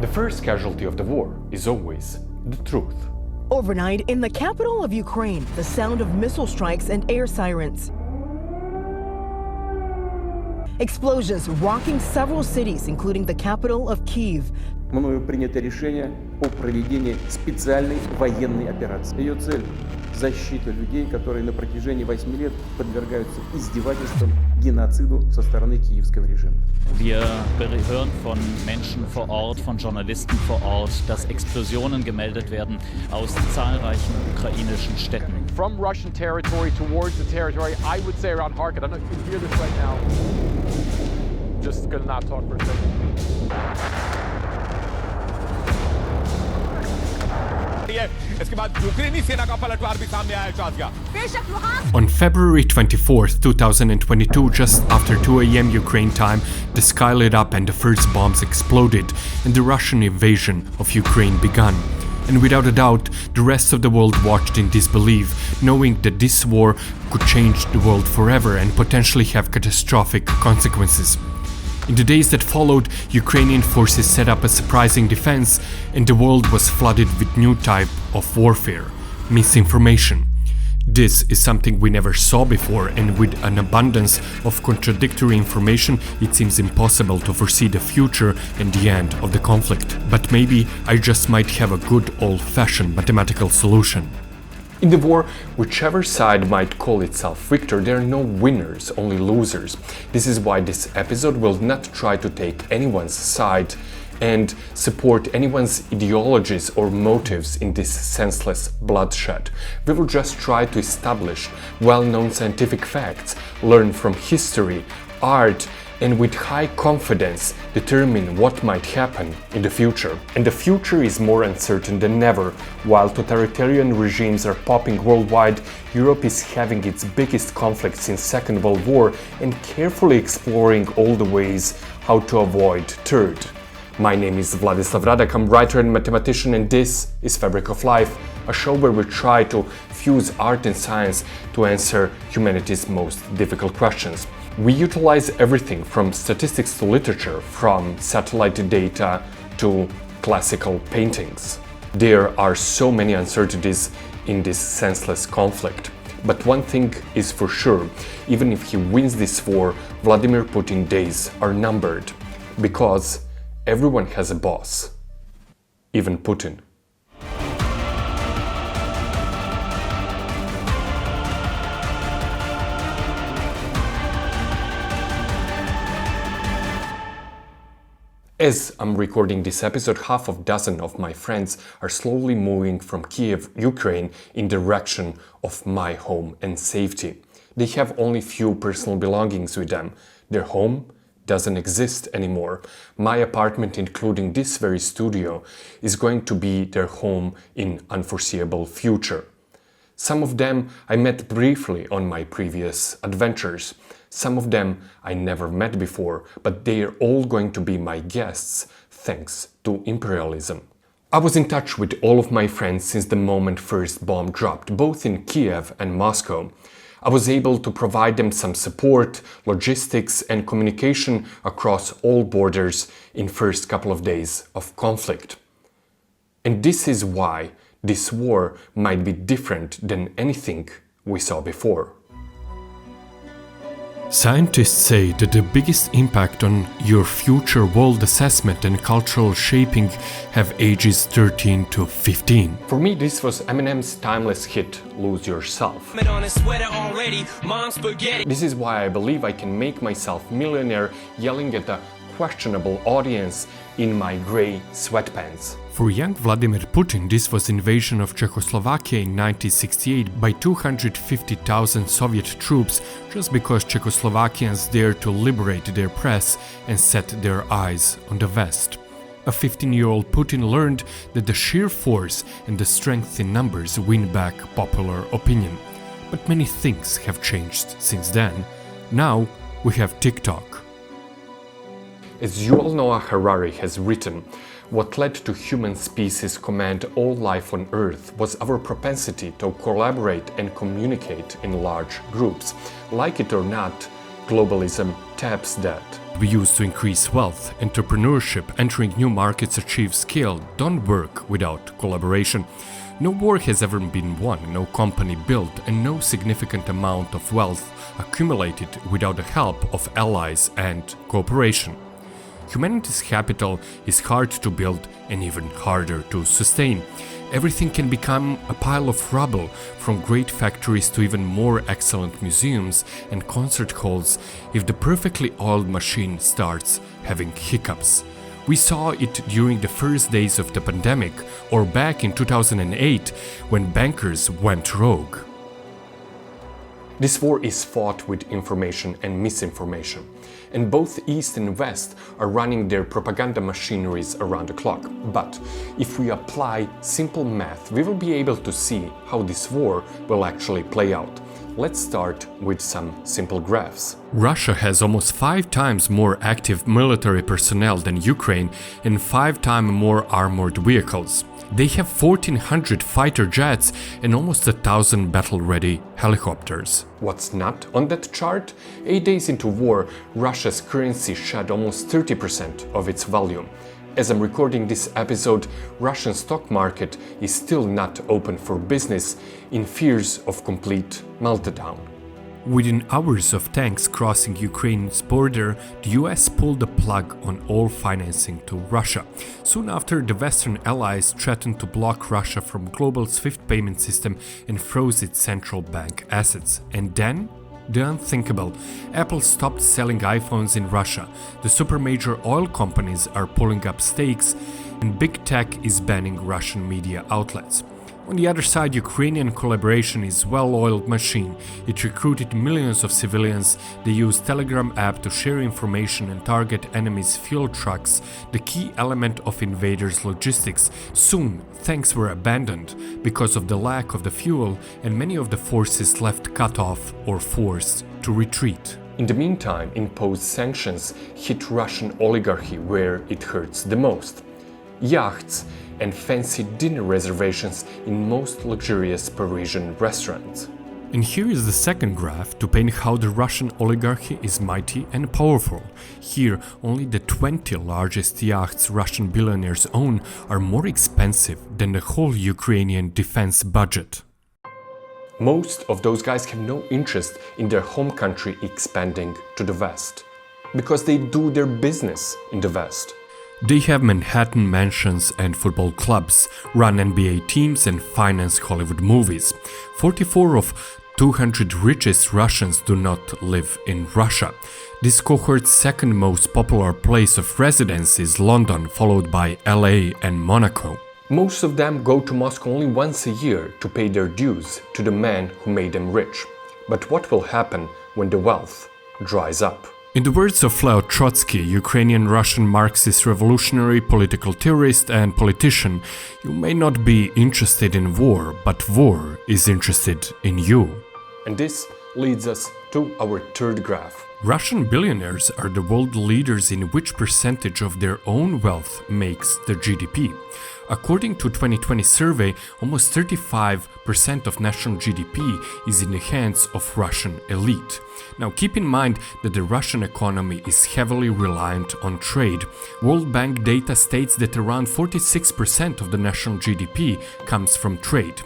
The first casualty of the war is always the truth. Overnight, in the capital of Ukraine, the sound of missile strikes and air sirens. Explosions rocking several cities, including the capital of Kyiv. Мною принято решение о проведении специальной военной операции. Ее цель – защита людей, которые на протяжении 8 лет подвергаются издевательствам, геноциду со стороны киевского режима. Wir hören von Menschen vor Ort, von Journalisten vor Ort, dass Explosionen gemeldet werden aus zahlreichen ukrainischen Städten. From Russian territory towards the territory, I would say around Kharkiv. I don't know if you can hear this right now. Just gonna not talk for a second. On February 24, 2022, just after 2 a.m. Ukraine time, the sky lit up and the first bombs exploded and the Russian invasion of Ukraine began. And without a doubt, the rest of the world watched in disbelief, knowing that this war could change the world forever and potentially have catastrophic consequences. In the days that followed, Ukrainian forces set up a surprising defense, and the world was flooded with new type of warfare: misinformation. This is something we never saw before, and with an abundance of contradictory information, it seems impossible to foresee the future and the end of the conflict. But maybe I just might have a good old-fashioned mathematical solution. In the war, whichever side might call itself victor, there are no winners, only losers. This is why this episode will not try to take anyone's side and support anyone's ideologies or motives in this senseless bloodshed. We will just try to establish well-known scientific facts, learn from history, art, and with high confidence determine what might happen in the future. And the future is more uncertain than ever. While totalitarian regimes are popping worldwide, Europe is having its biggest conflict since Second World War and carefully exploring all the ways how to avoid third. My name is Vladislav Radak, I'm writer and mathematician, and this is Fabric of Life, a show where we try to fuse art and science to answer humanity's most difficult questions. We utilize everything from statistics to literature, from satellite data to classical paintings. There are so many uncertainties in this senseless conflict. But one thing is for sure, even if he wins this war, Vladimir Putin's days are numbered. Because everyone has a boss, even Putin. As I'm recording this episode, half a dozen of my friends are slowly moving from Kiev, Ukraine, in direction of my home and safety. They have only few personal belongings with them. Their home doesn't exist anymore. My apartment, including this very studio, is going to be their home in unforeseeable future. Some of them I met briefly on my previous adventures. Some of them I never met before, but they are all going to be my guests thanks to imperialism. I was in touch with all of my friends since the moment first bomb dropped, both in Kiev and Moscow. I was able to provide them some support, logistics and communication across all borders in first couple of days of conflict. And this is why this war might be different than anything we saw before. Scientists say that the biggest impact on your future world assessment and cultural shaping have ages 13 to 15. For me, this was Eminem's timeless hit, Lose Yourself. This is why I believe I can make myself millionaire yelling at a questionable audience in my grey sweatpants. For young Vladimir Putin, this was invasion of Czechoslovakia in 1968 by 250,000 Soviet troops just because Czechoslovakians dared to liberate their press and set their eyes on the West. A 15-year-old Putin learned that the sheer force and the strength in numbers win back popular opinion. But many things have changed since then. Now we have TikTok. As Yuval Noah Harari has written, what led to human species command all life on Earth was our propensity to collaborate and communicate in large groups. Like it or not, globalism taps that. We use to increase wealth, entrepreneurship, entering new markets, achieve scale, don't work without collaboration. No war has ever been won, no company built, and no significant amount of wealth accumulated without the help of allies and cooperation. Humanity's capital is hard to build and even harder to sustain. Everything can become a pile of rubble, from great factories to even more excellent museums and concert halls, if the perfectly oiled machine starts having hiccups. We saw it during the first days of the pandemic, or back in 2008 when bankers went rogue. This war is fought with information and misinformation, and both East and West are running their propaganda machineries around the clock. But if we apply simple math, we will be able to see how this war will actually play out. Let's start with some simple graphs. Russia has almost 5 times more active military personnel than Ukraine and 5 times more armored vehicles. They have 1,400 fighter jets and almost 1,000 battle-ready helicopters. What's not on that chart? 8 days into war, Russia's currency shed almost 30% of its value. As I'm recording this episode, Russian stock market is still not open for business, in fears of complete meltdown. Within hours of tanks crossing Ukraine's border, the US pulled the plug on all financing to Russia. Soon after, the Western allies threatened to block Russia from global SWIFT payment system and froze its central bank assets. And then, the unthinkable. Apple stopped selling iPhones in Russia. The super major oil companies are pulling up stakes, and big tech is banning Russian media outlets. On the other side, Ukrainian collaboration is a well-oiled machine. It recruited millions of civilians. They use Telegram app to share information and target enemies' fuel trucks, the key element of invaders' logistics. Soon, tanks were abandoned because of the lack of the fuel, and many of the forces left cut off or forced to retreat. In the meantime, imposed sanctions hit Russian oligarchy where it hurts the most. Yachts and fancy dinner reservations in most luxurious Parisian restaurants. And here is the second graph to paint how the Russian oligarchy is mighty and powerful. Here, only the 20 largest yachts Russian billionaires own are more expensive than the whole Ukrainian defense budget. Most of those guys have no interest in their home country expanding to the West, because they do their business in the West. They have Manhattan mansions and football clubs, run NBA teams and finance Hollywood movies. 44 of 200 richest Russians do not live in Russia. This cohort's second most popular place of residence is London, followed by LA and Monaco. Most of them go to Moscow only once a year to pay their dues to the man who made them rich. But what will happen when the wealth dries up? In the words of Leo Trotsky, Ukrainian-Russian Marxist revolutionary, political theorist and politician, you may not be interested in war, but war is interested in you. And this leads us to our third graph. Russian billionaires are the world leaders in which percentage of their own wealth makes the GDP. According to a 2020 survey, almost 35% of national GDP is in the hands of Russian elite. Now keep in mind that the Russian economy is heavily reliant on trade. World Bank data states that around 46% of the national GDP comes from trade.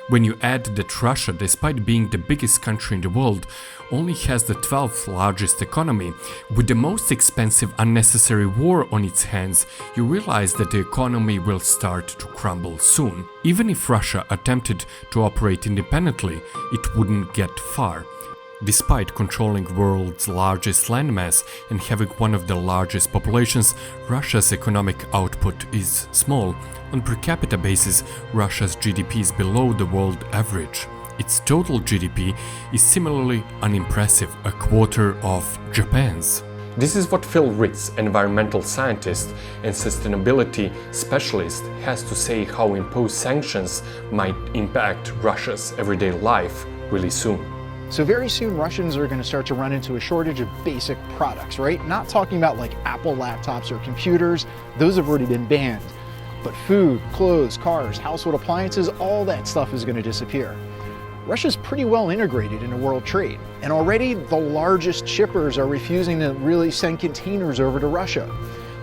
When you add that Russia, despite being the biggest country in the world, only has the 12th largest economy, with the most expensive unnecessary war on its hands, you realize that the economy will start to crumble soon. Even if Russia attempted to operate independently, it wouldn't get far. Despite controlling the world's largest landmass and having one of the largest populations, Russia's economic output is small. On per capita basis, Russia's GDP is below the world average. Its total GDP is similarly unimpressive, a quarter of Japan's. This is what Phil Ritz, environmental scientist and sustainability specialist, has to say how imposed sanctions might impact Russia's everyday life really soon. So very soon Russians are going to start to run into a shortage of basic products, right? Not talking about like Apple laptops or computers, those have already been banned. But food, clothes, cars, household appliances, all that stuff is going to disappear. Russia's pretty well integrated into world trade, and already the largest shippers are refusing to really send containers over to Russia.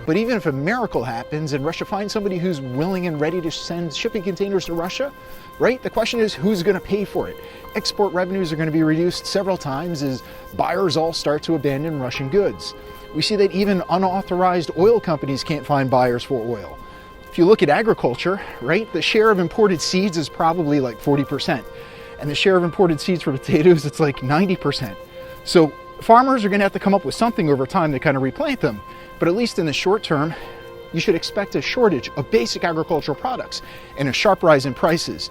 But even if a miracle happens and Russia finds somebody who's willing and ready to send shipping containers to Russia, right? The question is, who's going to pay for it? Export revenues are going to be reduced several times as buyers all start to abandon Russian goods. We see that even unauthorized oil companies can't find buyers for oil. If you look at agriculture, right, the share of imported seeds is probably like 40%. And the share of imported seeds for potatoes, it's like 90%. So farmers are going to have to come up with something over time to kind of replant them. But at least in the short term, you should expect a shortage of basic agricultural products and a sharp rise in prices.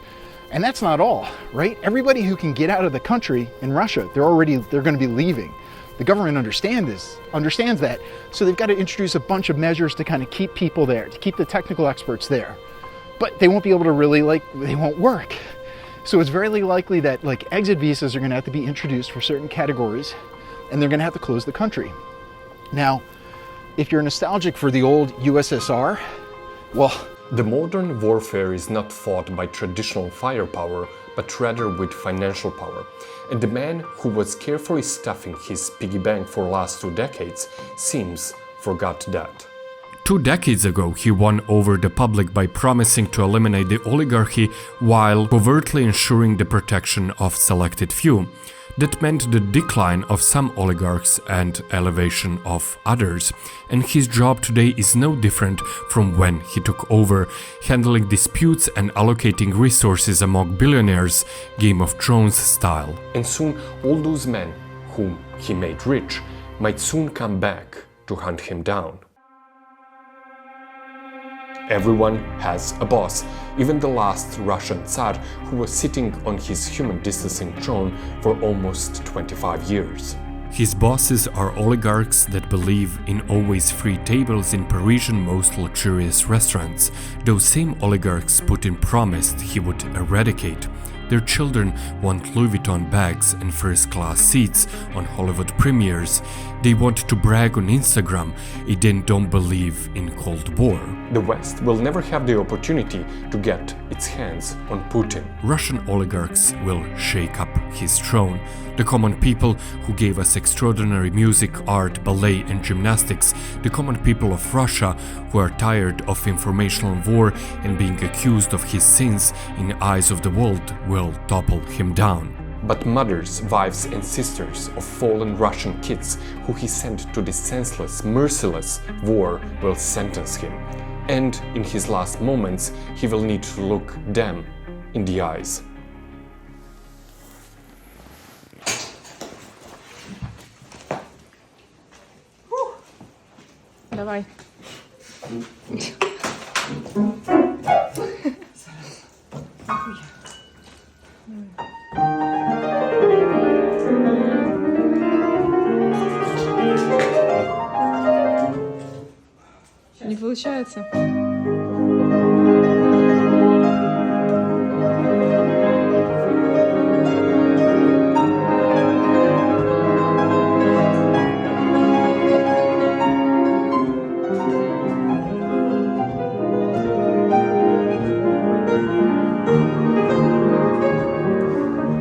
And that's not all, right? Everybody who can get out of the country in Russia, they're going to be leaving. The government understands that. So they've got to introduce a bunch of measures to kind of keep people there, to keep the technical experts there. But they won't be able to really, they won't work. So it's very likely that exit visas are going to have to be introduced for certain categories, and they're going to have to close the country. Now, if you're nostalgic for the old USSR, well, the modern warfare is not fought by traditional firepower, but rather with financial power. And the man who was carefully stuffing his piggy bank for the last 2 decades seems forgot that. 2 decades ago, he won over the public by promising to eliminate the oligarchy while covertly ensuring the protection of selected few. That meant the decline of some oligarchs and elevation of others. And his job today is no different from when he took over, handling disputes and allocating resources among billionaires, Game of Thrones style. And soon all those men whom he made rich might soon come back to hunt him down. Everyone has a boss, even the last Russian Tsar, who was sitting on his human distancing throne for almost 25 years. His bosses are oligarchs that believe in always free tables in Parisian most luxurious restaurants. Those same oligarchs Putin promised he would eradicate. Their children want Louis Vuitton bags and first-class seats on Hollywood premieres. They want to brag on Instagram, and then don't believe in Cold War. The West will never have the opportunity to get its hands on Putin. Russian oligarchs will shake up his throne. The common people who gave us extraordinary music, art, ballet and gymnastics, the common people of Russia who are tired of informational war and being accused of his sins in the eyes of the world will topple him down. But mothers, wives and sisters of fallen Russian kids who he sent to this senseless, merciless war will sentence him. And in his last moments, he will need to look them in the eyes. Давай. Не получается.